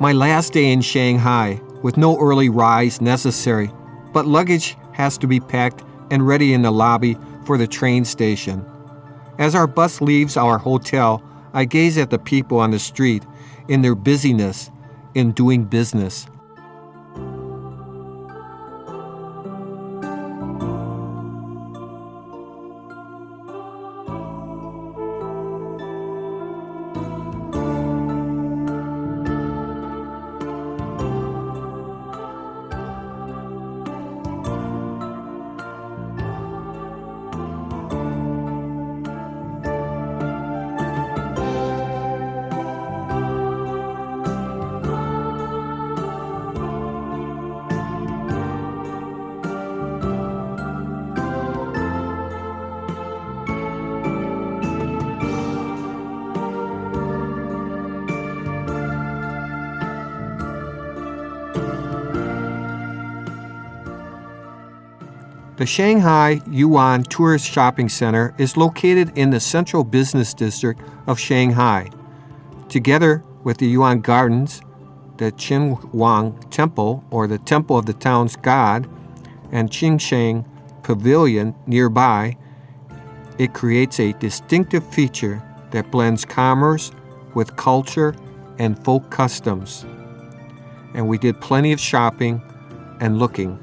My last day in Shanghai, with no early rise necessary, but luggage has to be packed and ready in the lobby for the train station. As our bus leaves our hotel, I gaze at the people on the street, in their busyness, in doing business. The Shanghai Yuan Tourist Shopping Center is located in the central business district of Shanghai. Together with the Yuan Gardens, the Qinhuang Temple, or the Temple of the Town's God, and Qingsheng Pavilion nearby, it creates a distinctive feature that blends commerce with culture and folk customs. And we did plenty of shopping and looking.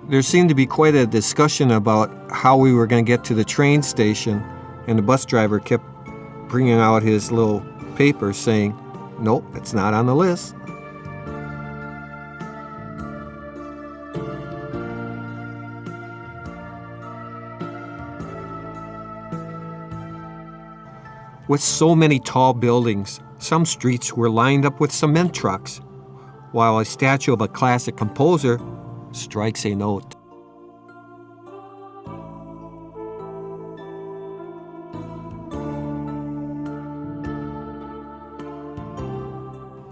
There seemed to be quite a discussion about how we were going to get to the train station, and the bus driver kept bringing out his little paper saying, "Nope, it's not on the list." With so many tall buildings, some streets were lined up with cement trucks, while a statue of a classic composer strikes a note.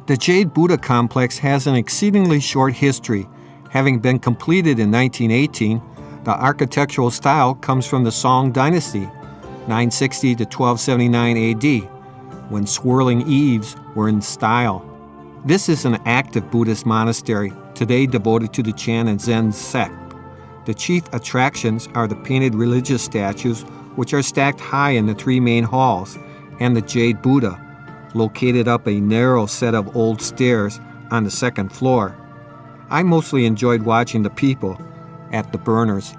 The Jade Buddha complex has an exceedingly short history. Having been completed in 1918, the architectural style comes from the Song Dynasty, 960 to 1279 AD, when swirling eaves were in style. This is an active Buddhist monastery, today devoted to the Chan and Zen sect. The chief attractions are the painted religious statues, which are stacked high in the three main halls, and the Jade Buddha, located up a narrow set of old stairs on the second floor. I mostly enjoyed watching the people at the burners.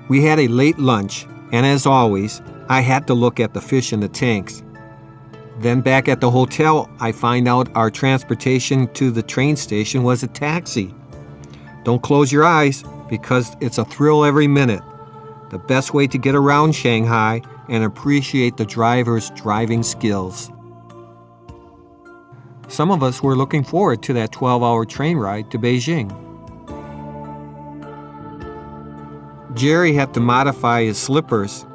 We had a late lunch, and as always, I had to look at the fish in the tanks. Then back at the hotel, I find out our transportation to the train station was a taxi. Don't close your eyes, because it's a thrill every minute. The best way to get around Shanghai and appreciate the driver's driving skills. Some of us were looking forward to that 12-hour train ride to Beijing. Jerry had to modify his slippers.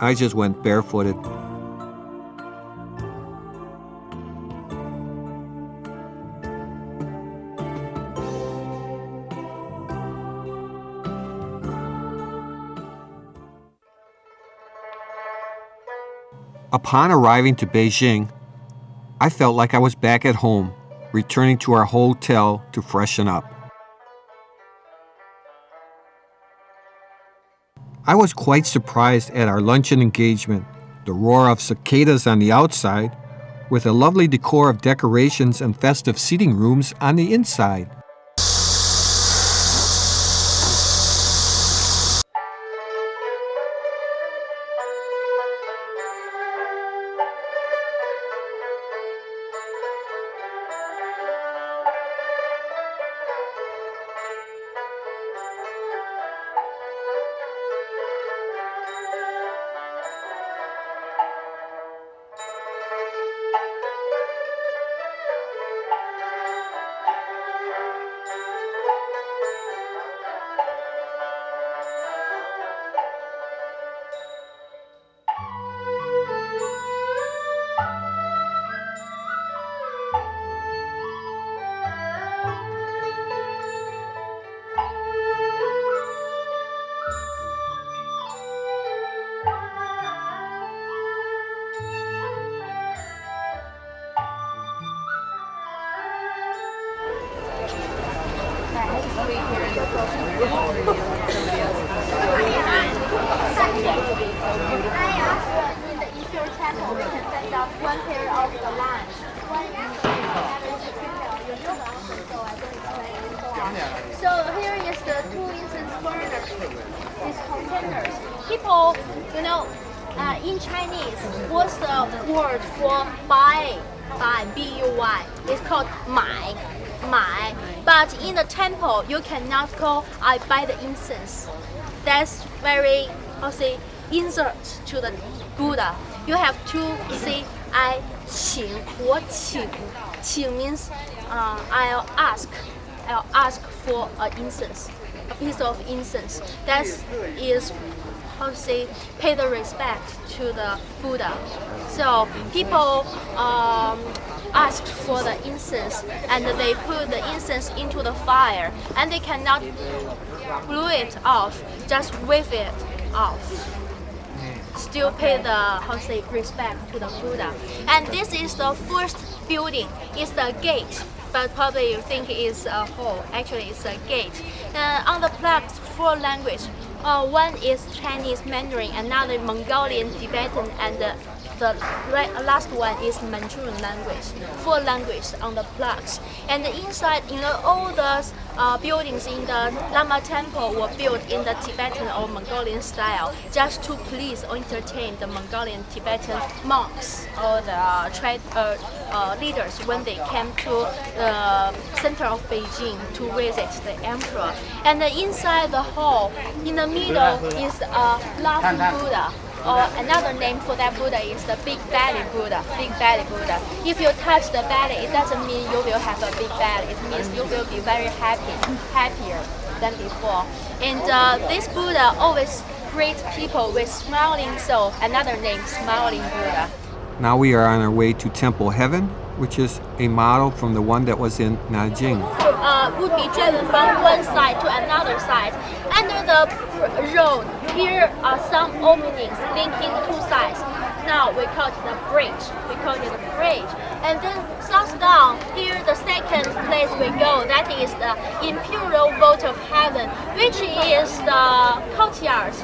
I just went barefooted. Upon arriving to Beijing, I felt like I was back at home, returning to our hotel to freshen up. I was quite surprised at our luncheon engagement. the roar of cicadas on the outside, with a lovely decor of decorations and festive seating rooms on the inside. In the Imperial Temple, we can find out one pair of the line. So here is the 2 incense burners, these containers. People, in Chinese, what's the word for buy? B-U-Y. It's called 买. But in the temple, you cannot call I buy the incense. That's very, insert to the Buddha. You have to say I 请, 我请. 请 means I'll ask for an incense, a piece of incense. That is pay the respect to the Buddha. So people asked for the incense, and they put the incense into the fire, and they cannot blow it off, just wave it off. Still pay the respect to the Buddha. And this is the first building. It's the gate, but probably you think it's a hall. Actually, it's a gate. On the plaques, 4 languages. One is Chinese Mandarin, another Mongolian, Tibetan, and the last one is Manchurian language. 4 languages on the plaques. And inside, all the buildings in the Lama temple were built in the Tibetan or Mongolian style, just to please or entertain the Mongolian Tibetan monks or the leaders when they came to the center of Beijing to visit the emperor. And inside the hall, in the middle is a laughing Buddha. Or another name for that Buddha is the big belly Buddha. Big belly Buddha. If you touch the belly, it doesn't mean you will have a big belly. It means you will be very happier than before. And this Buddha always greets people with smiling soul. Another name, smiling Buddha. Now we are on our way to Temple Heaven, which is a model from the one that was in Nanjing. Would be driven from one side to another side. Under the road, here are some openings linking 2 sides. Now we call it the bridge. And then south down, here the second place we go, that is the Imperial Vault of Heaven, which is the courtyard,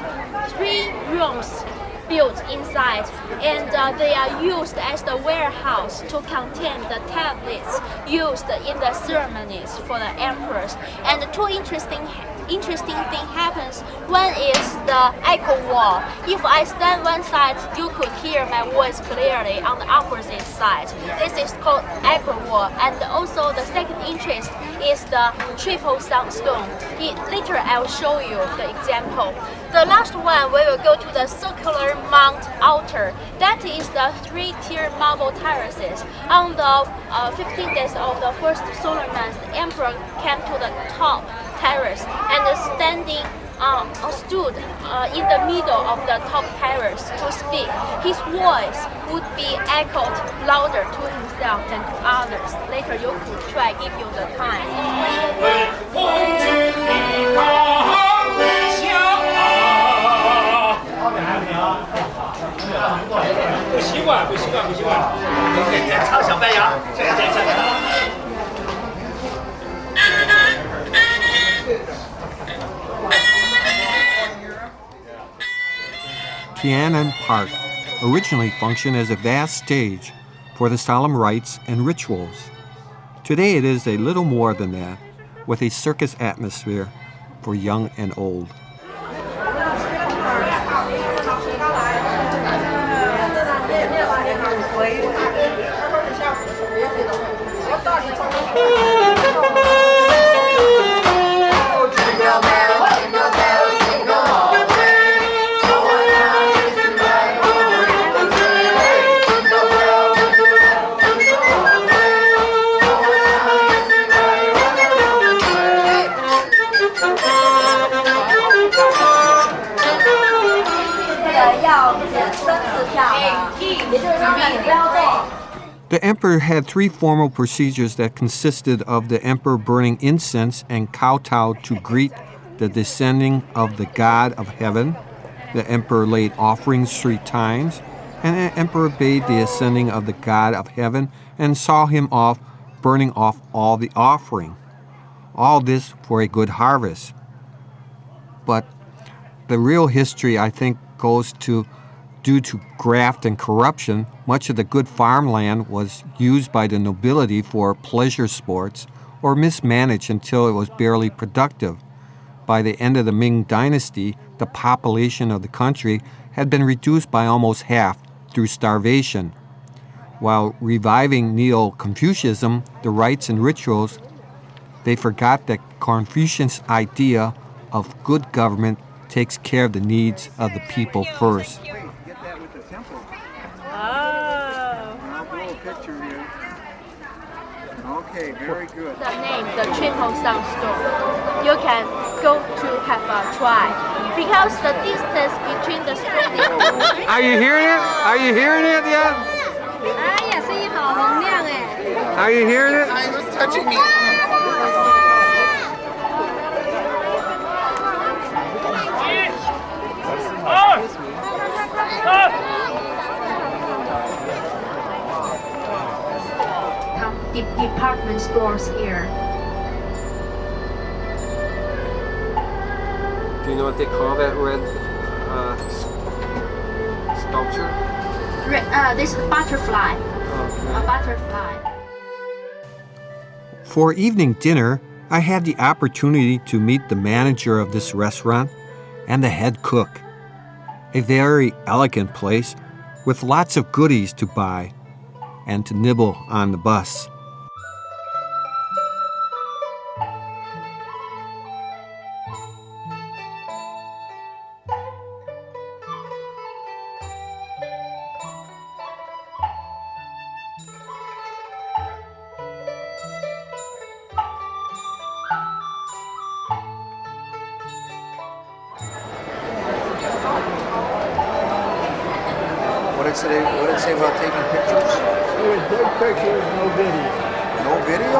3 rooms built inside, and they are used as the warehouse to contain the tablets used in the ceremonies for the emperors. And 2 interesting thing happens. One is the echo wall. If I stand one side, you could hear my voice clearly on the opposite side. This is called echo wall. And also the second interest is the triple sunstone. Later I'll show you the example. The last one, we will go to the circular mount altar. That is the 3-tier marble terraces. On the 15 days of the first solar month, the emperor came to the top terrace and stood in the middle of the top terrace to speak. His voice would be echoed louder to himself than to others. Later you could try, give you the time. 不习惯。唱小白杨，这个真是。Tian'an Park, originally functioned as a vast stage for the solemn rites and rituals. Today it is a little more than that, with a circus atmosphere for young and old. The emperor had three formal procedures that consisted of the emperor burning incense and kowtow to greet the descending of the god of heaven. The emperor laid offerings 3 times, and the emperor bade the ascending of the god of heaven and saw him off, burning off all the offering. All this for a good harvest. But the real history, I think, goes to due to graft and corruption, much of the good farmland was used by the nobility for pleasure sports or mismanaged until it was barely productive. By the end of the Ming Dynasty, the population of the country had been reduced by almost half through starvation. While reviving Neo-Confucianism, the rites and rituals, they forgot that Confucius' idea of good government takes care of the needs of the people first. Okay, very good. The name, the Triple Sun Store. You can go to have a try because the distance between the store. Are you hearing it? Are you hearing it yet? 哎呀，声音好洪亮哎！ Are you hearing it? It was touching me. Department stores here. Do you know what they call that red sculpture? This is butterfly. A butterfly. For evening dinner, I had the opportunity to meet the manager of this restaurant and the head cook. A very elegant place with lots of goodies to buy and to nibble on the bus. What did it say about taking pictures? There's good pictures, no video. No video?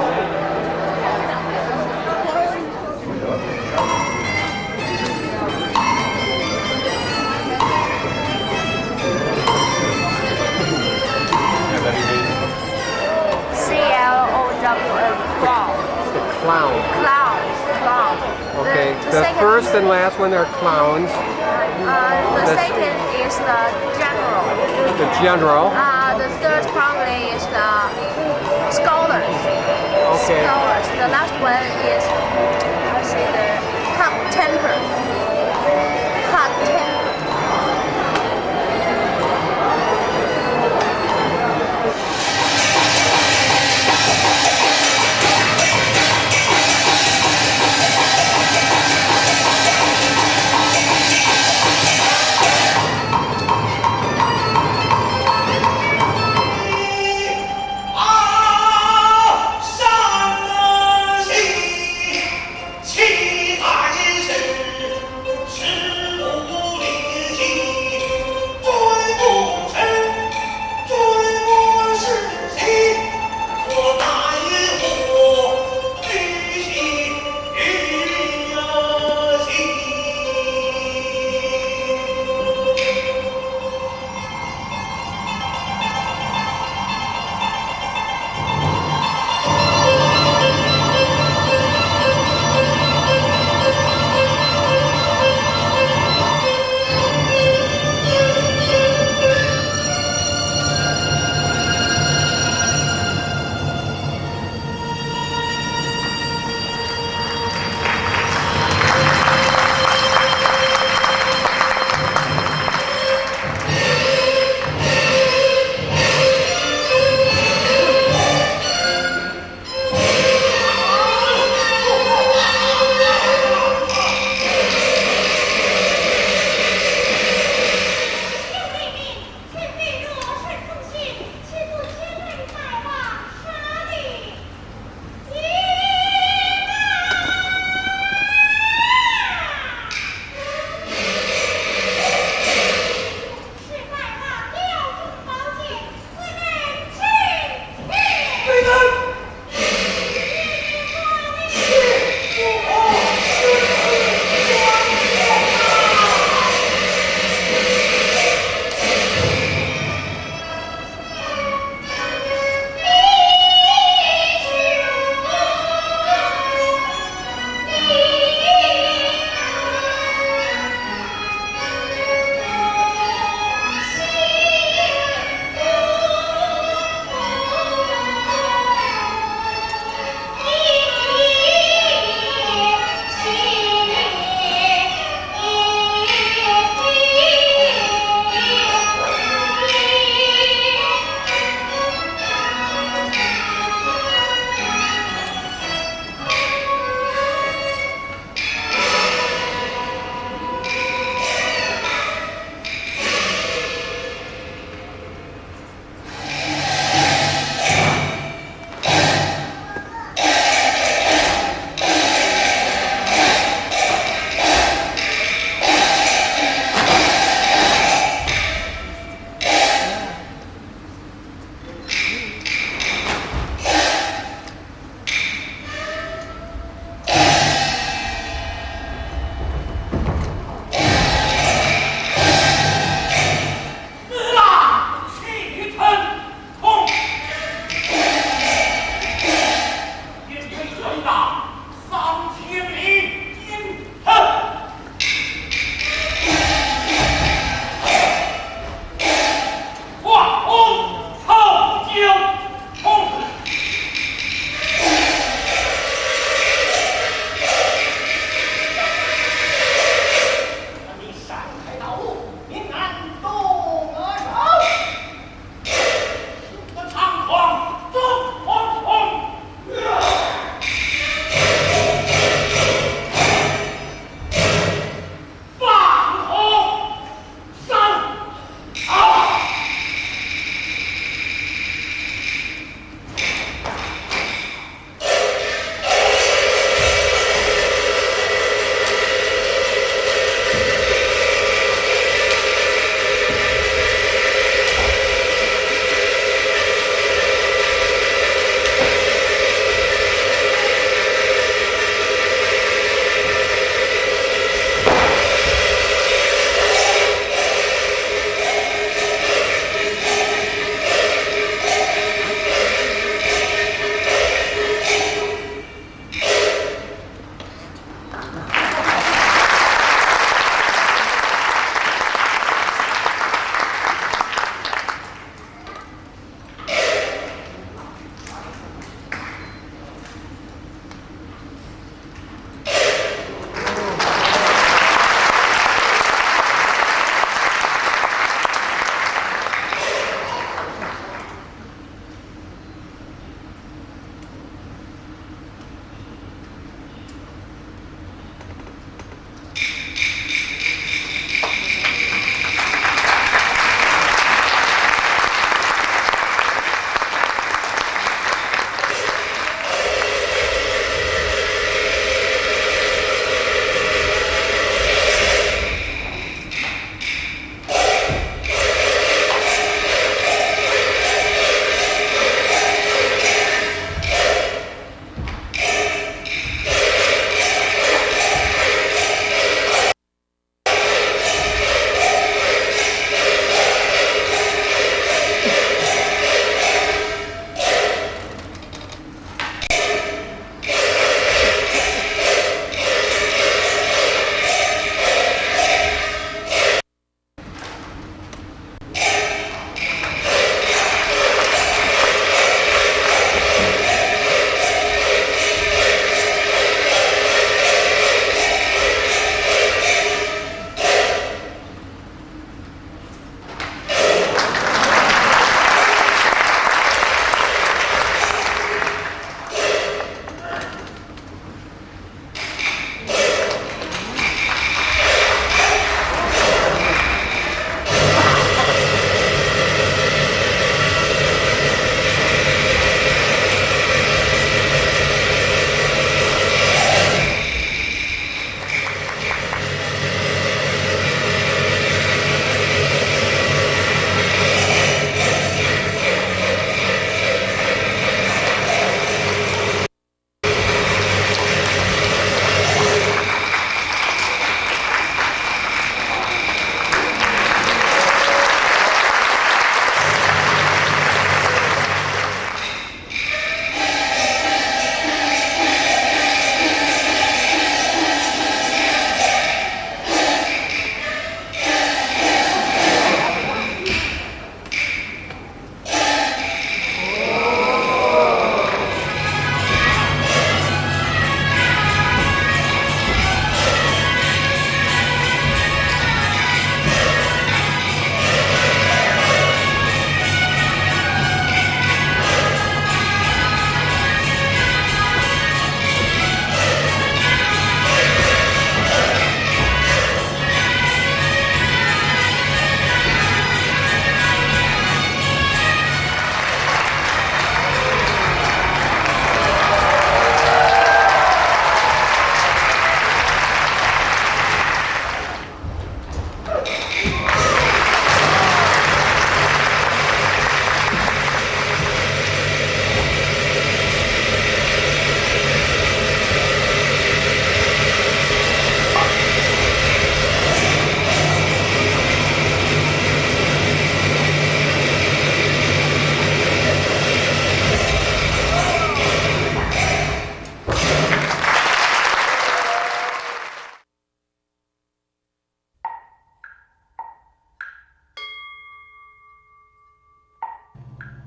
C-L-O-W-N, clown. Clown. Clown. Okay, The the second- first and last one are clowns. The That's- second is the general. The general. The third probably is the scholars. Okay. Scholars. The last one is, let's say, the hot temper. Hot temper.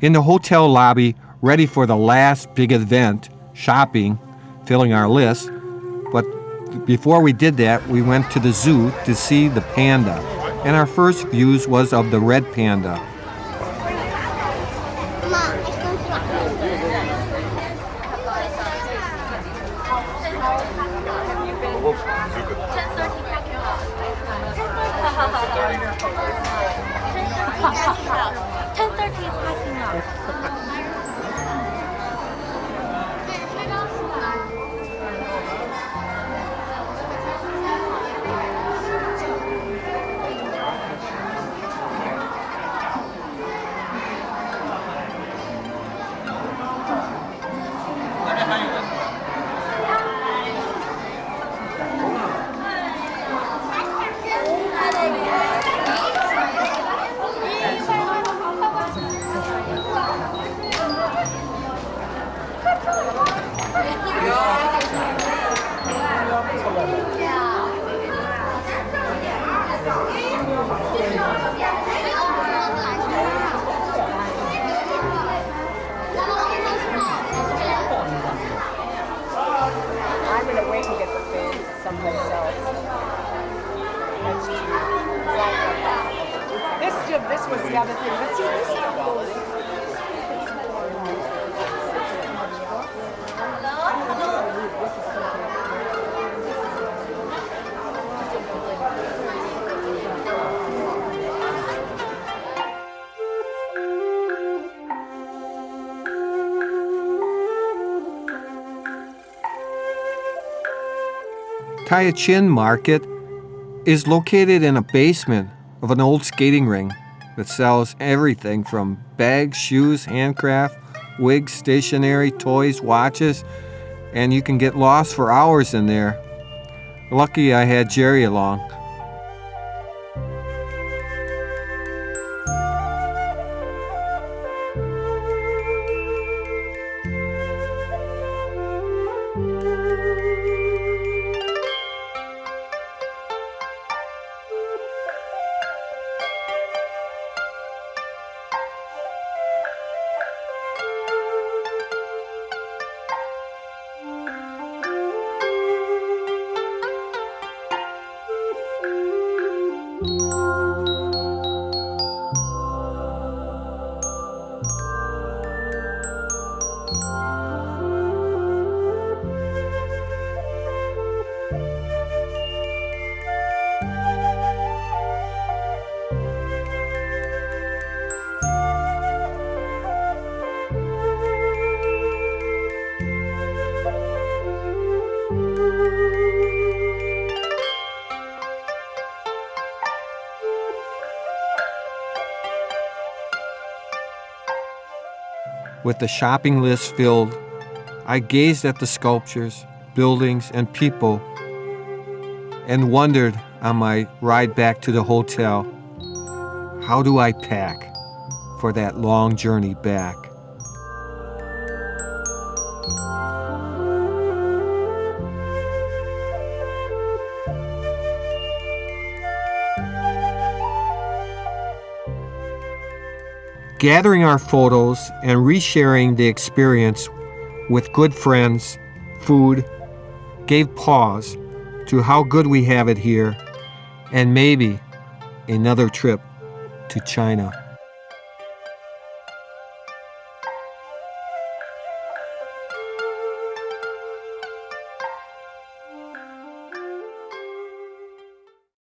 In the hotel lobby, ready for the last big event, shopping, filling our list. But before we did that, we went to the zoo to see the panda. And our first views was of the red panda. I'm gonna wait and get the food someplace else. That's true. This was the other thing. But see, this Chin Market is located in a basement of an old skating ring that sells everything from bags, shoes, handcraft, wigs, stationery, toys, watches, and you can get lost for hours in there. Lucky I had Jerry along. With the shopping list filled, I gazed at the sculptures, buildings, and people and wondered on my ride back to the hotel, how do I pack for that long journey back? Gathering our photos and resharing the experience with good friends, food, gave pause to how good we have it here, and maybe another trip to China.